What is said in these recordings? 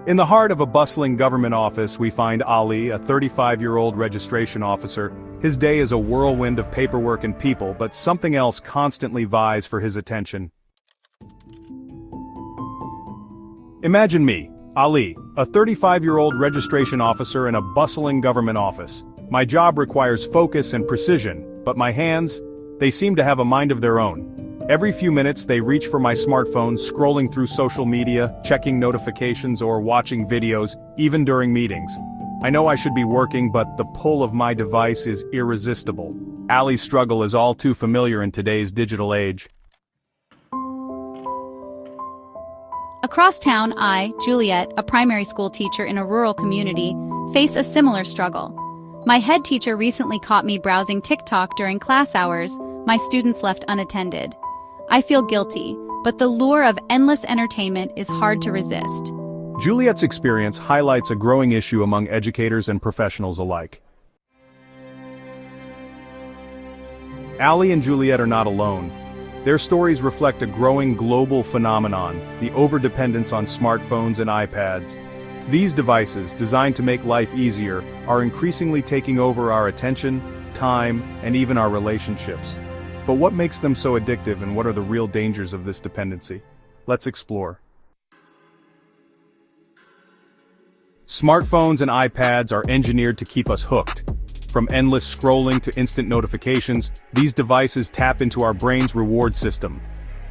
In the heart of a bustling government office, we find Ali, a 35-year-old registration officer. His day is a whirlwind of paperwork and people, but something else constantly vies for his attention. Imagine me, Ali, a 35-year-old registration officer in a bustling government office. My job requires focus and precision, but my hands, they seem to have a mind of their own. Every few minutes they reach for my smartphone, scrolling through social media, checking notifications or watching videos, even during meetings. I know I should be working, but the pull of my device is irresistible. Ali's struggle is all too familiar in today's digital age. Across town, I, Juliet, a primary school teacher in a rural community, face a similar struggle. My head teacher recently caught me browsing TikTok during class hours, my students left unattended. I feel guilty, but the lure of endless entertainment is hard to resist. Juliet's experience highlights a growing issue among educators and professionals alike. Ali and Juliet are not alone. Their stories reflect a growing global phenomenon, the overdependence on smartphones and iPads. These devices, designed to make life easier, are increasingly taking over our attention, time, and even our relationships. But what makes them so addictive, and what are the real dangers of this dependency? Let's explore. Smartphones and iPads are engineered to keep us hooked. From endless scrolling to instant notifications, these devices tap into our brain's reward system.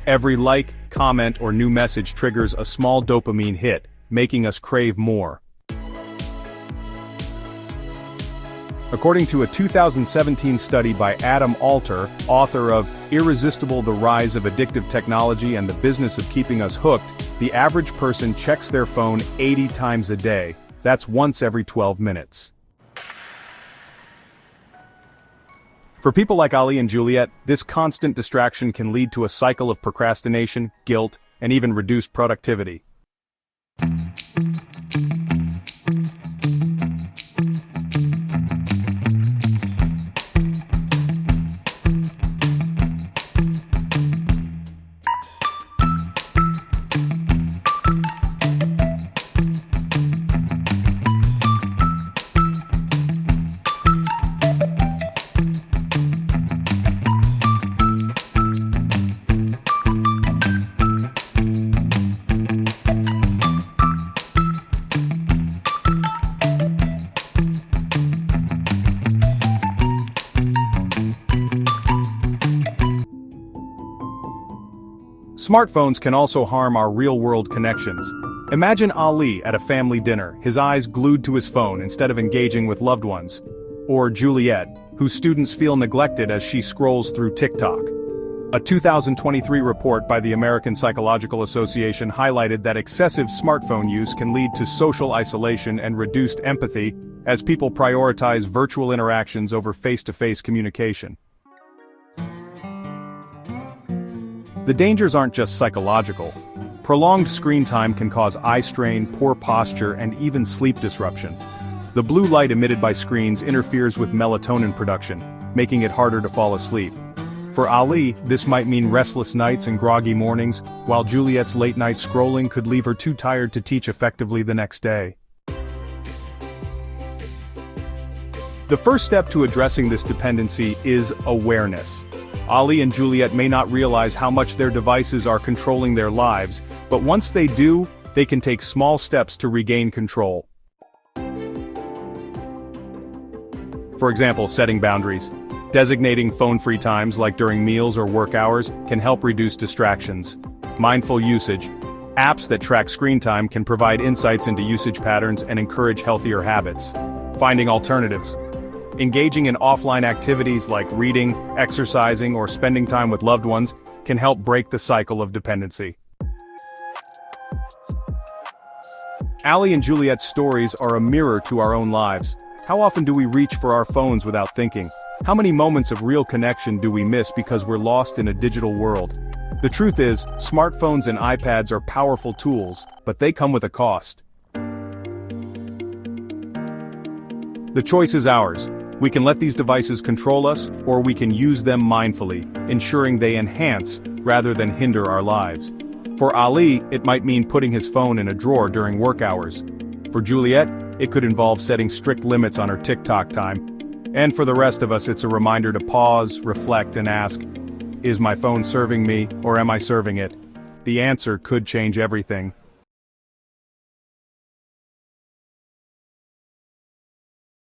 Every like, comment, or new message triggers a small dopamine hit, making us crave more. According to a 2017 study by Adam Alter, author of Irresistible: The Rise of Addictive Technology and the Business of Keeping Us Hooked, the average person checks their phone 80 times a day. That's once every 12 minutes. For people like Ali and Juliet, this constant distraction can lead to a cycle of procrastination, guilt, and even reduced productivity. Smartphones can also harm our real-world connections. Imagine Ali at a family dinner, his eyes glued to his phone instead of engaging with loved ones. Or Juliet, whose students feel neglected as she scrolls through TikTok. A 2023 report by the American Psychological Association highlighted that excessive smartphone use can lead to social isolation and reduced empathy, as people prioritize virtual interactions over face-to-face communication. The dangers aren't just psychological. Prolonged screen time can cause eye strain, poor posture, and even sleep disruption. The blue light emitted by screens interferes with melatonin production, making it harder to fall asleep. For Ali, this might mean restless nights and groggy mornings, while Juliet's late-night scrolling could leave her too tired to teach effectively the next day. The first step to addressing this dependency is awareness. Ali and Juliet may not realize how much their devices are controlling their lives, but once they do, they can take small steps to regain control. For example, setting boundaries. Designating phone-free times, like during meals or work hours, can help reduce distractions. Mindful usage. Apps that track screen time can provide insights into usage patterns and encourage healthier habits. Finding alternatives. Engaging in offline activities like reading, exercising, or spending time with loved ones can help break the cycle of dependency. Ali and Juliet's stories are a mirror to our own lives. How often do we reach for our phones without thinking? How many moments of real connection do we miss because we're lost in a digital world? The truth is, smartphones and iPads are powerful tools, but they come with a cost. The choice is ours. We can let these devices control us, or we can use them mindfully, ensuring they enhance rather than hinder our lives. For Ali, it might mean putting his phone in a drawer during work hours. For Juliet, it could involve setting strict limits on her TikTok time. And for the rest of us, it's a reminder to pause, reflect, and ask, is my phone serving me, or am I serving it? The answer could change everything.